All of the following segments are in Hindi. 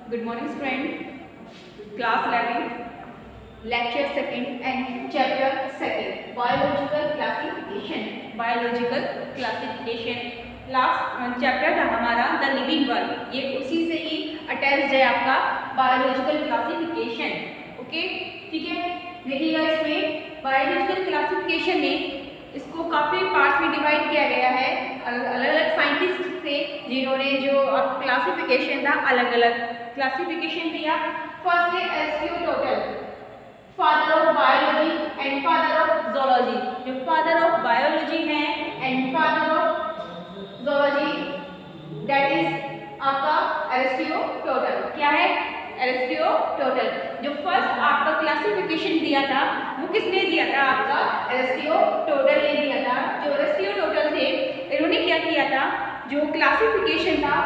Good morning, student. Class 11, lecture 2nd and chapter 2nd. Biological classification. Biological classification. Last chapter था हमारा द लिविंग वर्ल्ड, ये उसी से ही अटैच्ड है आपका बायोलॉजिकल क्लासिफिकेशन. ओके, ठीक है. देखिएगा इसमें बायोलॉजिकल क्लासिफिकेशन में इसको काफ़ी पार्ट्स में डिवाइड किया गया है. अलग अलग साइंटिस्ट थे जिन्होंने जो क्लासिफिकेशन था अलग अलग क्लासिफिकेशन दिया. फर्स्ट है Aristotle, father of biology and father of zoology. जो फादर ऑफ बायोलॉजी है and father of zoology, that is आपका एरिस्टोटल. क्या है? एरिस्टोटल. जो फर्स्ट आपका क्लासिफिकेशन दिया था वो किसने दिया था? आपका एरिस्टोटल ने दिया था. जो एरिस्टोटल थे इन्होंने क्या किया था? जो क्लासिफिकेशन था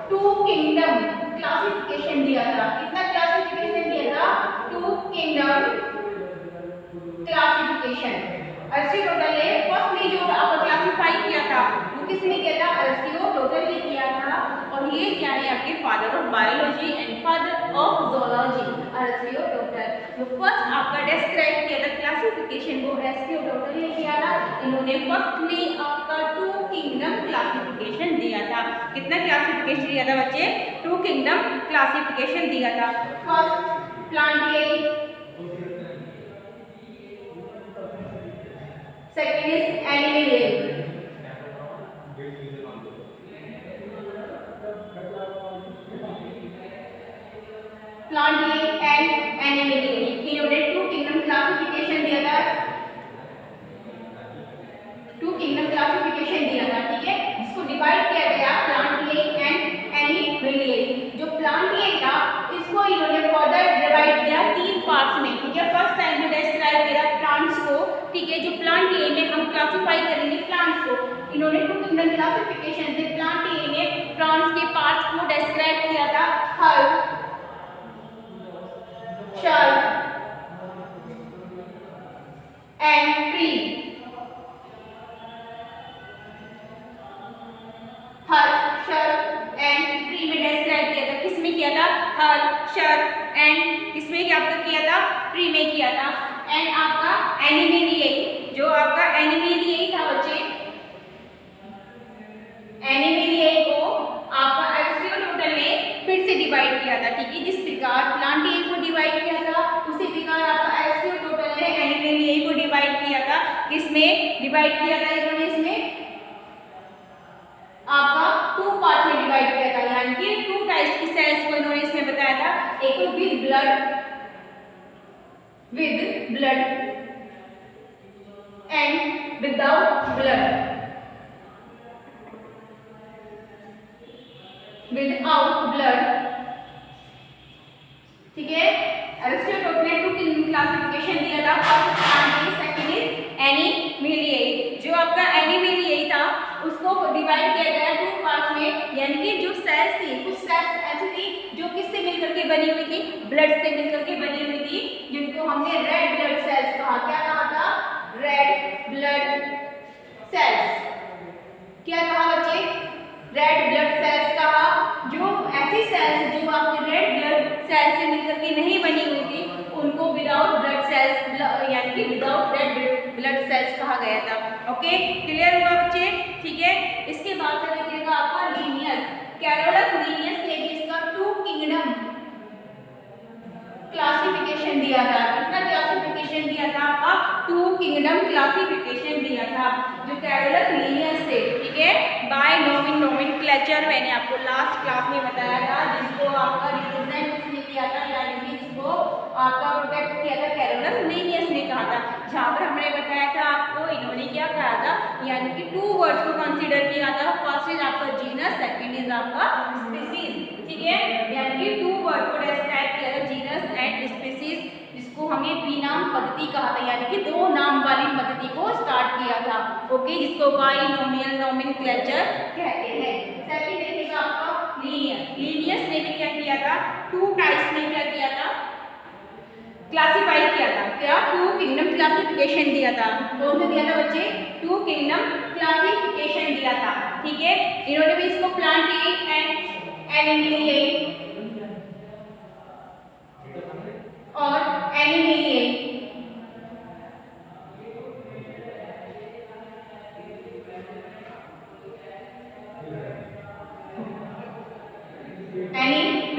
टू किंगडम क्लासिफिकेशन दिया था. कितना क्लासिफिकेशन दिया था? Two kingdom classification. एरिस्टोटल ने फर्स्ट ने जो आपका क्लासिफाई किया था वो किसने किया था? एरिस्टोटल ने किया था. और ये क्या है? आपके father of biology and father of zoology, Aristotle. जो फर्स्ट आपका डिस्क्राइब किया था क्लासिफिकेशन वो एरिस्टोटल ने किया था. इन्होंने फर्स्टली आपका टू किंगडम क्लासिफिकेशन दिया था. कितना क्लासिफिकेशन दिया था बच्चे? टू किंगडम क्लासिफिकेशन दिया था. फर्स्ट प्लांटियरी, सेकंड इज एनिमलियरी. प्लांटियरी एंड एनिमलियरी, इन्होंने टू किंगडम क्लासिफिकेशन दिया था. टू किंगडम क्लासिफिकेशन दिया था. ठीक है, इसको डिवाइड किया गया प्लांटियरी एंड एनिमलियरी. जो प्लांटियरी था इसको इन्होंने फर्दर डिवाइड किया तीन पार्ट्स में. ठीक है, फर्स्ट टाइम में डिस्क्राइब किया प्लांट्स को. ठीक है, जो प्लांटियरी में हम क्लासिफाई करेंगे प्लांट्स को. इन्होंने टू किंगडम क्लासिफिकेशन से प्लांटियरी में प्लांट्स के पार्ट्स को डिस्क्राइब किया था. Herb, shrub and tree. Herb, shrub and tree में डिस्क्राइब किया था. किसमें किया था? हर्ब, shrub and किसमें क्या आपका किया था? ट्री में किया था. एंड आपका एनिमलियरी, जो आपका एनिमलियरी था बच्चे, एनिमलियरी को आपका एरिस्टोटल ने फिर से डिवाइड किया था. ठीक है, जिस प्रकार प्लांटियरी को डिवाइड किया था उसी प्रकार आपका एरिस्टोटल ने एनिमलियरी को डिवाइड किया था. किसमें डिवाइड किया था इन्होंने? इसमें आपका टू पार्ट में डिवाइड किया था. यानी कि टू टाइप्स की सेल्स को इन्होंने इसमें बताया था. एक तो with blood and without blood. Without blood. ठीक है, एरिस्टोटल ने टू किंगडम क्लासिफिकेशन दिया था. फर्स्ट प्लांटियरी, सेकंड इज एनिमलियरी. जो आपका एनिमलियरी था उसको डिवाइड किया गया टू पार्ट्स में. यानी कि जो सेल्स थी कुछ सेल्स ऐसी थी जो किससे मिलकर के बनी हुई थी? ब्लड से मिलकर के बनी हुई थी, जिनको हमने रेड ब्लड सेल्स कहा. क्या कहा था? Red blood cells. क्या कहा बच्चे? रेड ब्लड सेल्स कहा. जो ऐसी सेल्स जो आपके रेड ब्लड सेल्स से मिलकर के नहीं बनी हुई थी उनको विदाउट ब्लड सेल्स यानी कि विदाउट रेड ब्लड सेल्स कहा गया था. ओके, क्लियर हुआ बच्चे? ठीक है, इसके बाद से देखिएगा आपका लीनियस. कैरोलस लीनियस ने भी इसका टू किंगडम क्लासिफिकेशन दिया था. कितना क्लासिफिकेशन दिया था? आपका टू किंगडम क्लासिफिकेशन दिया था. जो कैरोलस लीनियस से, ठीक है, बाय नोमेनक्लेचर मैंने आपको लास्ट क्लास में बताया था, जिसको आपका रिप्रेजेंट किसने किया था, यानी कि जिसको आपका प्रोटेक्ट किया था कैरोलस लीनियस ने कहा था. जहाँ पर हमने बताया था आपको इन्होंने क्या कहा था, यानी कि टू वर्ड्स को कंसीडर किया था. फर्स्ट इज आपका जीनस, सेकंड इज आपका स्पीसीज. ठीक है, यानी कि टू वर्ड को डिस्क्राइब किया था, जीनस एंड स्पीसीज, जिसको हमने द्विनाम पद्धति कहा था. यानी कि दो नाम वाली पद्धति को स्टार्ट किया था. ओके, जिसको बाइनोमियल नोमेनक्लेचर कहते हैं. सेकंड देखिएगा आपका लीनियस. लीनियस ने भी क्या किया था? टू टाइप्स में क्या किया था? क्लासिफाई किया था. क्या? टू किंगडम क्लासिफिकेशन दिया था. कौन सा दिया था बच्चे? टू किंगडम क्लासिफिकेशन दिया था. ठीक है, इन्होंने भी इसको प्लांटियरी एंड एनिमलियरी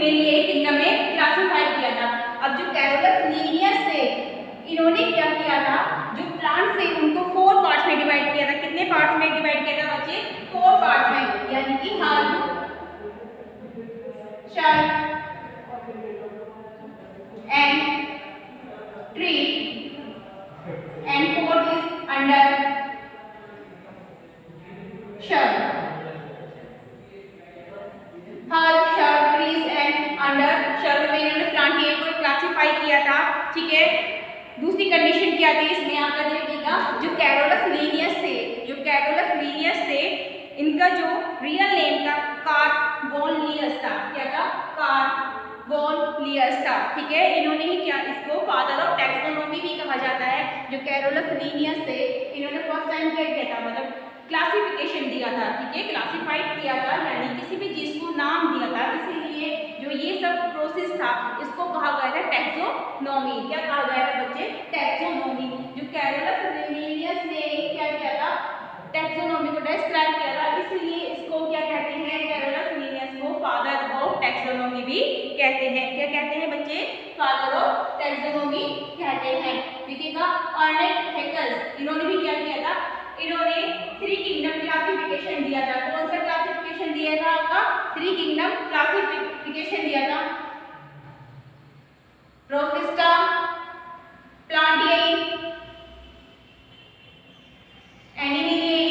मेलिए किंगडम में क्लासिफाई किया था। अब जो कैरोलस लीनियस थे इन्होंने क्या किया था, जो प्लांट थे उनको 4 पार्ट्स में डिवाइड किया था। कितने पार्ट्स में डिवाइड किया था बच्चे? 4 पार्ट्स में, यानी कि herb, shrub and tree and fourth is under shrub. Herb, shrub, trees and under shrub में इन्होंने प्लांट को क्लासिफाई किया था। ठीक है, दूसरी कंडीशन क्या थी इसमें आपका देखिएगा, जो कैरोलस लीनियस थे इनका जो रियल नेम था कार्बोनियस था। क्या था? कार्बोनियस था। ठीक है, इन्होंने ही क्या, इसको फादर ऑफ टैक्सोनॉमी भी कहा जाता है। जो कैरोलस लीनियस थे इन्होंने फर्स्ट टाइम क्या किया था, मतलब क्लासिफिकेशन दिया था। ठीक है, क्लासिफाइड किया था, यानी किसी भी चीज को नाम दिया था। इसीलिए जो ये सब प्रोसेस था इसको कहा गया था टैक्सोनॉमी। क्या कहा गया था बच्चे? टैक्सोनॉमी। जो कैरोलस लीनियस ने क्या किया था, टैक्सोनॉमी को डिस्क्राइब किया था, इसलिए इसको क्या कहते हैं, कैरोलस लीनियस को फादर ऑफ टैक्सोनॉमी भी कहते हैं। क्या कहते हैं बच्चे? फादर ऑफ टैक्सोनॉमी कहते हैं। देखिएगा, अर्नेस्ट हैकेल इन्होंने भी क्या किया था, इन्होंने 3 किंगडम क्लासिफिकेशन दिया था। कौन सा क्लासिफिकेशन दिया था आपका? 3 किंगडम क्लासिफिकेशन दिया था। प्रोटिस्टा, प्लांटिएई, एनिमिलिएई।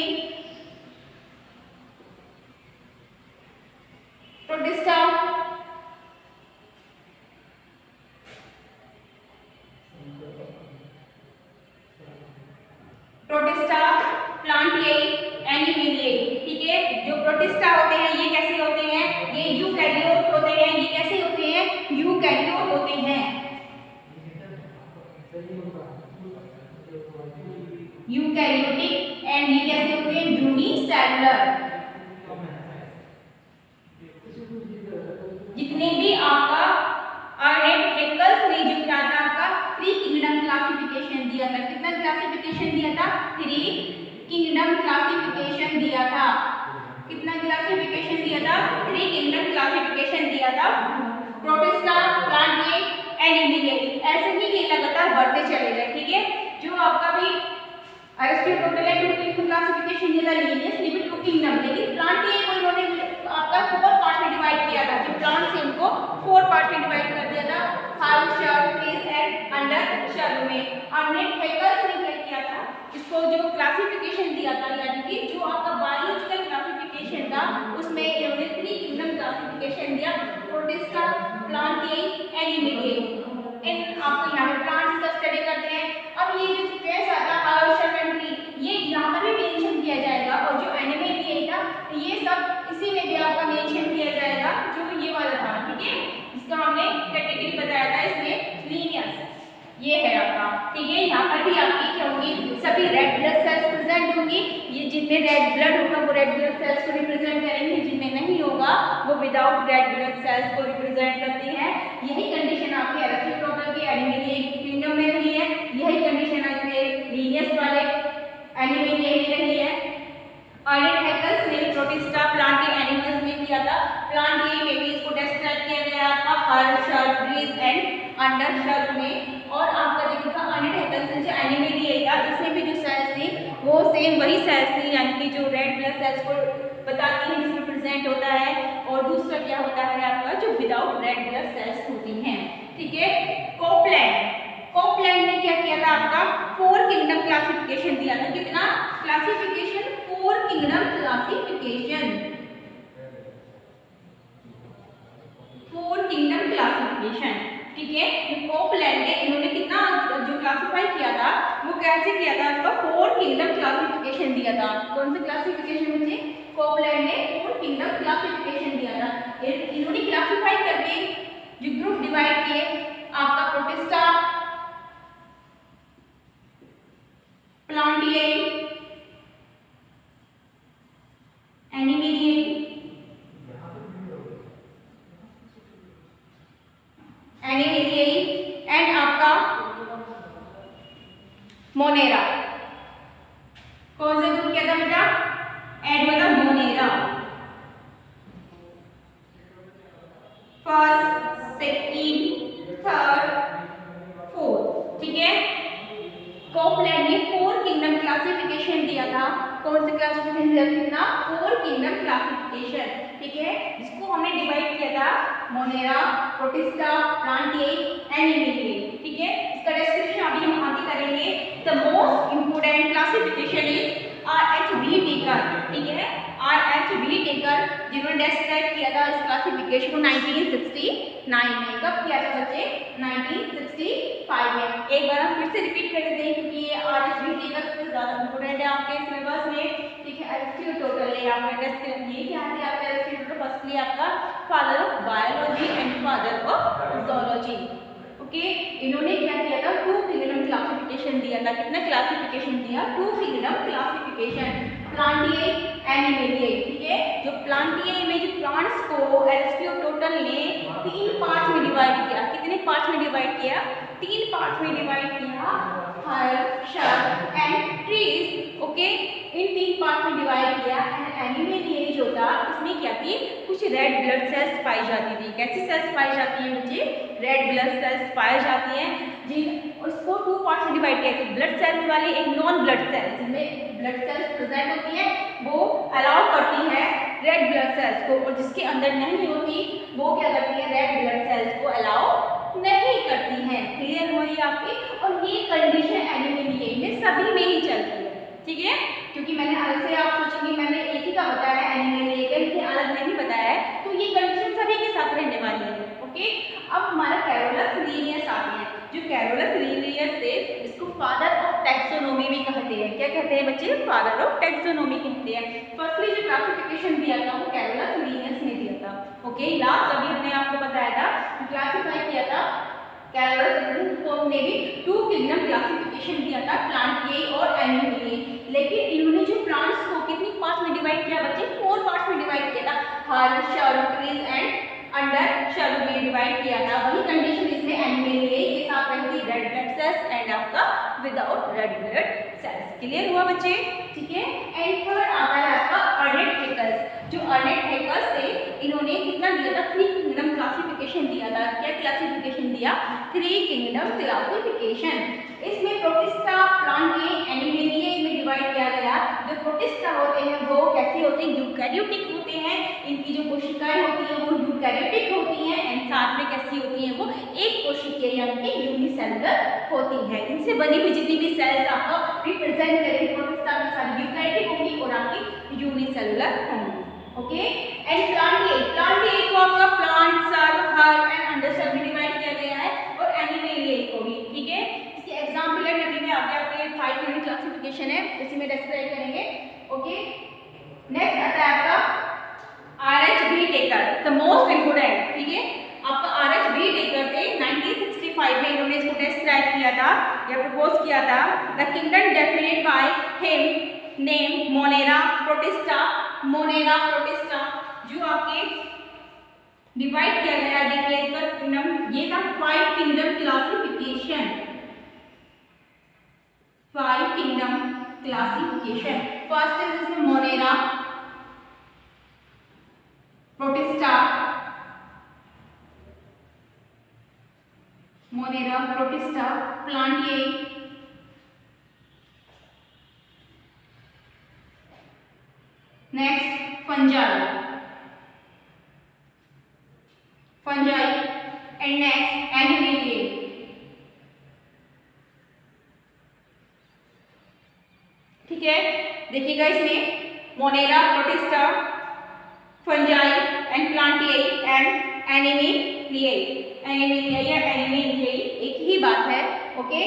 प्रोटिस्टा, प्लांटिएई, एनिमिलिएई। ठीक है, जो प्रोटिस्टा होते हैं ये कैसे होते हैं, ये यूकैरियोट होते हैं। ये कैसे होते हैं? यूकैरियोट होते हैं। यूकैरियोटिक। एंड ये कैसे होते हैं? यूनिसेलुलर। जितने भी आपका अर्नेस्ट हैकेल ने जो क्या था आपका 3 किंगडम क्लासिफिकेशन दिया था। कितना क्लासिफिकेशन दिया था? 3 किंगडम क्लासिफिकेशन दिया था। कितना क्लासिफिकेशन दिया था? 3 किंगडम क्लासिफिकेशन दिया था। प्रोटिस्टा, प्लांटिएई, एनिमिलिएई। ऐसे ही ये लगातार बढ़ते चले गए। ठीक है, जो आपका भी अरिस्टोटल ने 2 किंगडम क्लासिफिकेशन दिया था, लीनियस ने भी 2 किंगडम, लेकिन प्लांटिएई को इन्होंने आपका 4 पार्ट में डिवाइड किया था। जो प्लांट से उनको 4 पार्ट में डिवाइड कर दिया था, herb, shrub, trees and under shrub में। अर्नेस्ट हैकेल ने क्या किया था, इसको जो क्लासिफिकेशन दिया था, यानी कि जो आपका बायोलॉजिकल क्लासिफिकेशन था उसमें इन्होंने 3 किंगडम क्लासिफिकेशन दिया, प्रोटिस्टा, प्लांटिएई, एनिमिलिएई। इन आपको यहाँ पे प्लांट्स का स्टडी करते हैं। अब ये जो सीक्वेंस आता है हर्ब, shrub and tree, ये यहाँ पर भी मेंशन किया जाएगा, और जो एनिमिलिएई था ये सब इसी में भी आपका मेंशन किया जाएगा, जो ये वाला था। ठीक है, इसका हमने कैटेगरी बताया था इसमें लीनियस, ये है आपका। ठीक है, यहाँ पर भी आपकी क्या होगी, सभी रेड ब्लड सेल्स प्रेजेंट होंगी। ये जिनमें रेड ब्लड होगा वो रेड ब्लड सेल्स को रिप्रेजेंट करेंगे, जिनमें नहीं होगा वो विदाउट रेड ब्लड सेल्स को रिप्रेजेंट करती है। यही कंडीशन आपके अरिस्टोटल के एनिमिलिएई किंगडम में रही है, यही कंडीशन इसमें लीनियस वाले एनिमिलिएई में रही है। अर्नेस्ट हैकेल ने प्रोटिस्टा, प्लांटिएई, एनिमल्स में किया था। प्लांटिएई में भी इसको डिस्क्राइब किया गया आपका herb, shrub, trees and under shrub में। और आपका देखिएगा अर्नेस्ट हैकेल से जो एनिमिलिएई था इसमें भी जो सेल्स थी वो सेम वही सेल्स थी, यानी कि जो रेड ब्लड सेल्स को बताती हैं जिसमें प्रेजेंट होता है, और दूसरा क्या होता है आपका जो विदाउट रेड ब्लड सेल्स होती हैं। ठीक है, कोपलैंड ने क्या किया था आपका 4 किंगडम क्लासिफिकेशन दिया था। कितना classification? 4 kingdom classification, 4 kingdom classification. ठीक है, कोपलैंड ने इन्होंने कितना जो क्लासिफाई किया था वो कैसे किया था आपका 4 किंगडम क्लासिफिकेशन दिया था। कौन सा क्लासिफिकेशन बच्चे? कोपलैंड ने 4 किंगडम क्लासिफिकेशन दिया था। इन्होंने क्लासिफाई करके जो ग्रुप डिवाइड किए आपका प्रोटिस्टा, प्लांटिएई, एनिमिलिएई, एंड आपका मोनेरा। कौन सा ग्रुप किया था बेटा? एड मतलब Monera. First, second, third, fourth. ठीक है, कॉपलैंड ने 4 किंगडम क्लासिफिकेशन दिया था। कौन सा क्लासिफिकेशन दिया था? 4 किंगडम क्लासिफिकेशन। ठीक है, जिसको हमने डिवाइड किया था मोनेरा, प्रोटिस्टा, प्लांटिए, एनिमेलिए। ठीक है, इसका डिस्क्रिप्शन अभी हम आगे करेंगे। The most important classification is RHB taker. ठीक है, आरएचबी टेकर जिन्होंने डिस्क्राइब किया था इस क्लासिफिकेशन को 1969 में। कब किया था बच्चे? 1965 में। एक बार हम फिर से रिपीट कर देते हैं क्योंकि ये आरएचबी टेकर सबसे ज्यादा इंपोर्टेंट है आपके सिलेबस में। ठीक है, एरिस्टोटल टोटल है आपका टेस्ट ये क्या है आपका एरिस्टोटल फर्स्टली आपका father of biology and father of zoology. Okay, इन्होंने क्या किया था? 2 किंगडम क्लासिफिकेशन दिया था। कितना क्लासिफिकेशन दिया? 2 किंगडम क्लासिफिकेशन, प्लांटिए, एनिमेलिए। ठीक है, जो प्लांटिए में जो प्लांट्स को एरिस्टोटल ने 3 पार्ट्स में डिवाइड किया। कितने पार्ट्स में डिवाइड किया? 3 पार्ट्स में डिवाइड किया, herb, Shab and trees. Okay, in 3 part में डिवाइड किया। एंड एनिमेलिए जो था इसमें क्या थी? कुछ रेड ब्लड सेल्स पाई जाती थी। कैसी सेल्स पाई जाती हैं बच्चे? रेड ब्लड सेल्स पाई जाती हैं। जिन उसको 2 पार्ट्स में डिवाइड किया, एक ब्लड सेल्स वाली, एक नॉन ब्लड सेल्स। जिनमें ब्लड सेल्स प्रेजेंट होती है वो अलाउ करती है रेड ब्लड सेल्स को, और जिसके अंदर नहीं होती वो क्या करती है? रेड ब्लड सेल्स को अलाउ नहीं करती हैं। क्लियर हुई आपकी? और ये कंडीशन एनिमेलिए में सभी में ही चलती है। ठीक है, क्योंकि मैंने अलग से आप सोचेंगे मैंने एक ही का बताया है एनिमेलिए का, लेकिन अलग नहीं बताया है, तो ये कंडीशन सभी के साथ रहने वाली है। ओके, अब हमारा कैरोलस लीनियस आते हैं। जो कैरोलस लीनियस है इसको फादर ऑफ टैक्सोनॉमी भी कहते हैं। क्या कहते हैं बच्चे? फादर ऑफ टैक्सोनॉमी कहते हैं। फर्स्टली जो क्लासिफिकेशन दिया था वो कैरोलस लीनियस ने दिया था। ओके, लास्ट अभी हमने आपको बताया था, क्लासिफाई किया था कैरोलस ने भी 2 किंगडम क्लासिफिकेशन दिया था, प्लांटिए और एनिमेलिए। लेकिन इन्होंने जो प्लांट्स को कितनी पार्ट्स में डिवाइड किया बच्चे? 4 पार्ट्स में डिवाइड किया था, herb, shrub, trees and under shrub में डिवाइड किया था। वही कंडीशन इसमें एनिमेलिए के साथ रहती, रेड ब्लड सेल्स एंड आपका without red blood cells. Clear हुआ बच्चे? ठीक है, एंड थर्ड आता है आपका अर्नेट हेकल्स। जो अर्नेट हेकल्स थे इन्होंने कितना दिया था? 3 किंगडम क्लासिफिकेशन दिया था। क्या क्लासिफिकेशन दिया? 3 किंगडम क्लासिफिकेशन। इसमें प्रोटिस्टा, प्लांटिए, एनिमेलिए में डिवाइड किया गया। जो प्रोटिस्टा होते हैं वो कैसे होते हैं? यूकैरियोटिक होते हैं। इनकी जो कोशिकाएं होती हैं वो यूकैरियोटिक होती हैं, एंड साथ में कैसी होती हैं? वो एक कोशिकीय यानी कि यूनिसेलुलर होती हैं। इनसे बनी हुई जितनी भी सेल्स आपको रिप्रेजेंट करेंगे प्रोटिस्टा में सारी यूकैरियोटिक होंगी और आपकी यूनिसेलुलर होंगी। ओके, एंड प्लांटिए को आपका प्लांट, सब, हर्ब एंड अंडरस्टैंड में डिवाइड किया गया है, और एनिमेलिए को भी। ठीक है, इसके एग्जांपल है अभी में आगे आपके 5 यूनिट क्लासिफिकेशन है, इसी में डिस्क्राइब करेंगे। ओके, नेक्स्ट आता है आपका RHB taker, the most important. ठीक है, आपका आरएचबी टेकर थे 1965 में इन्होंने इसको डिस्क्राइब किया था या प्रपोज किया था। The kingdom definite by him name Monera Protista. Monera protista जो आपके डिवाइड किया गया, देखिए इसका किंगडम ये था 5 kingdom classification. 5 kingdom classification. First is इसमें Monera, Protista, Monera, Protista, Plantae, next Fungi, and next Animalia. ठीक है, देखिएगा इसमें Monera, Protista, Fungi and Plantae and Animalia. Animalia या एनिमेलिए एक ही बात है। ओके,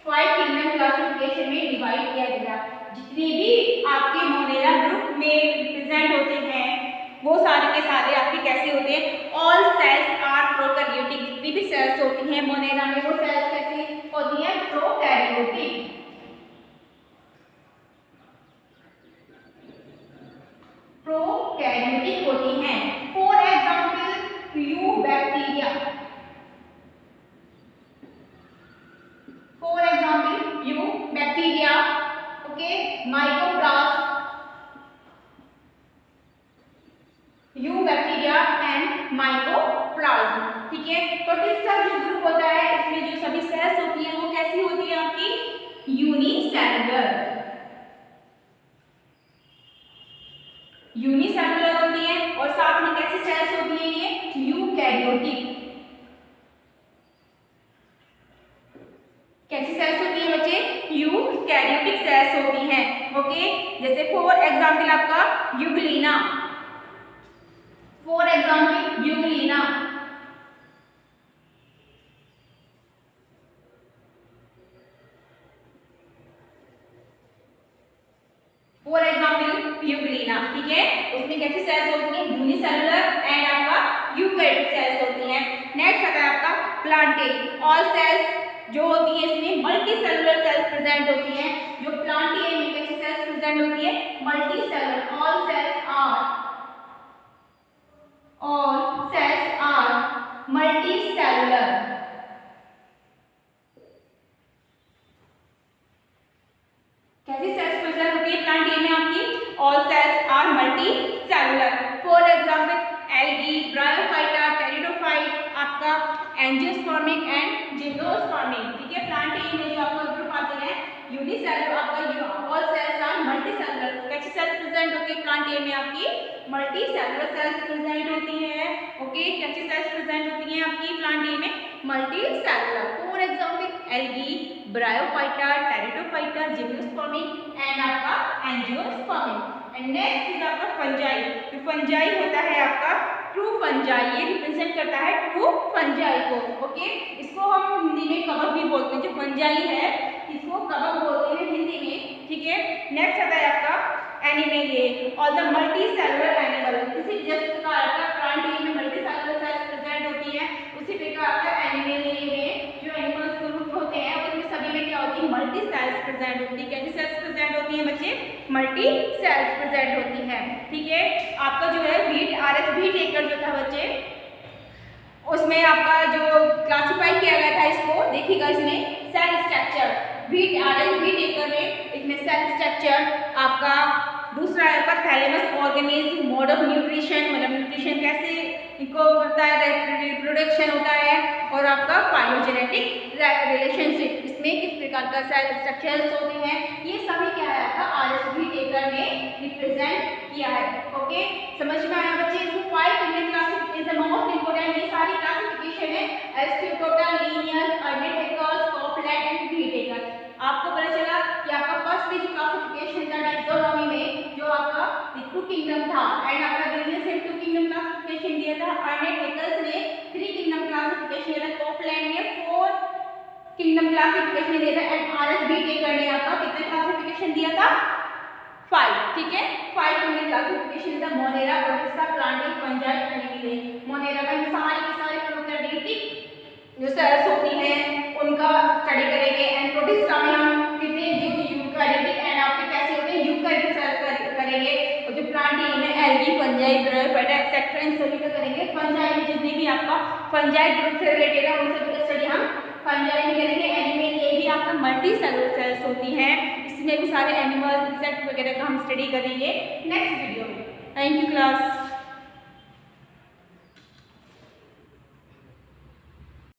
5 किंगडम क्लासिफिकेशन में डिवाइड किया गया। जितने भी आपके मोनेरा ग्रुप में रिप्रेजेंट होते हैं वो सारे के सारे आपके कैसे होते हैं? All cells are prokaryotic. जितनी भी सेल्स होती हैं मोनेरा में वो सेल्स कैसी होती हैं? प्रोकैरियोटिक। प्रोकैरियोटिक होती हैं। For example eubacteria, for example eubacteria. Okay, mycoplasma, eubacteria and mycoplasma. है। प्रोटिस्टा जो ग्रुप होता है इसमें जो सभी सेल्स होती हैं वो कैसी होती है आपकी यूनिसेलुलर होती है। और साथ में कैसी सेल्स होती है ये यूकैरियोटिक। कैसी सेल्स होती है बच्चे यूकैरियोटिक सेल्स होती हैं। ओके जैसे फॉर एग्जांपल आपका Euglena. For example Euglena for example Euglena ठीक है। उसमें कैसी सेल्स होती हैं यूनिसेलुलर एंड आपका यूकैरियोटिक सेल्स होती हैं। नेक्स्ट आता है आपका प्लांटेड। ऑल सेल्स जो होती है इसमें मल्टी सेलुलर सेल्स प्रेजेंट होती हैं। जो प्लांटेड में कैसी सेल्स प्रेजेंट होती है multicellular. All cells are multicellular. कैसी सेल्स प्रेजेंट होती है प्लांट ए में आपकी all cells are multicellular. For example algae, bryophyta, pteridophyte, आपका एंजियोस्पर्मिक एंड जिम्नोस्पर्मिक ठीक है। प्लांट ए में जो आपका ग्रुप आते हैं यूनिसेलुलर आपका all cells are multicellular. कैसी सेल्स प्रेजेंट होती है प्लांट ए में आपकी मल्टी सेलुलर सेल्स प्रेजेंट होती है। ओके कैसी सेल्स प्रेजेंट होती हैं आपकी प्लांट ए में multicellular. For example algae, Bryophyta, Pteridophyta, gymnospermic and आपका एंजियोस्पर्मिक। एंड नेक्स्ट इज आपका फंजाई। तो फंजाई होता है आपका ट्रू फंजाई। ये रिप्रेजेंट करता है ट्रू फंजाई को। ओके इसको हम हिंदी में कवक भी बोलते हैं। जो फंजाई है इसको कवक बोलते हैं हिंदी में ठीक है। नेक्स्ट आता है आपका एनिमल और द मल्टी सेलुलर एनिमल। इसी जिस प्रकार का प्लांट में मल्टी सेलुलर सेल्स प्रेजेंट होती है उसी प्रकार का एनिमल में जो एनिमल्स ग्रुप होते हैं उसमें सभी में क्या होती है मल्टी सेल्स प्रेजेंट होती है। कैसी सेल्स प्रेजेंट होती है बच्चे मल्टी सेल्स प्रेजेंट होती है ठीक है। आपका जो है वीट आरएच वीट एकर जो था बच्चे उसमें आपका जो क्लासिफाई किया गया था इसको देखिएगा इसमें सेल स्ट्रक्चर वीट आरएच वीट एकर में इसमें सेल स्ट्रक्चर आपका दूसरा है आपका thalamus organism mode of nutrition मतलब न्यूट्रिशन कैसे इनको होता है रिप्रोडक्शन होता है और आपका फाइलोजेनेटिक रिलेशनशिप इसमें किस प्रकार का सेल स्ट्रक्चर्स होते हैं ये सभी क्या है आपका आरएचबी टेकर ने रिप्रेजेंट किया है। ओके समझ में आया बच्चे। इसको 5 kingdom classification is the most important. ये सारी क्लासिफिकेशन है एस्क्यूटोटा, लीनियर, अर्नेटेकर्स, कॉपलैट एंड वीटेकर। आपको पता चला कि आपका फर्स्ट जो क्लासिफिकेशन था टैक्सोनॉमी में जो आपका 2 किंगडम था एंड आपका लीनियर से 2 किंगडम क्लासिफिकेशन दिया था। अर्नेटेकर्स ने 3 किंगडम क्लासिफिकेशन दिया था। कॉपलैट ने 4 किंगडम क्लासिफिकेशन दिया था एंड आरएचबी टेकर ने आपका कितने क्लासिफिकेशन दिया था 5 ठीक है। 5 किंगडम क्लासिफिकेशन था Monera, protista, planted, fungi, animal. Monera में सारे के सारे प्रोकैरियोटिक जो सेल्स होती हैं उनका स्टडी करेंगे एंड प्रोटिस्टा में हम कितने यूकैरियोटिक एंड आपके कैसे होते हैं यूकैरियोटिक सेल्स करेंगे। और जो प्लांटेड में एल्गी, फंजाई, ब्रायोफाइटा एक्सेट्रा इन सभी का करेंगे। फंजाई में जितने भी आपका फंजाई ग्रुप से रिलेटेड है उन सभी का स्टडी हम फंजाई में करेंगे। एनिमल ये भी आपका मल्टी सेलुलर सेल्स होती हैं इसमें भी सारे एनिमल इंसेक्ट वगैरह का हम स्टडी करेंगे नेक्स्ट वीडियो में। Thank you class.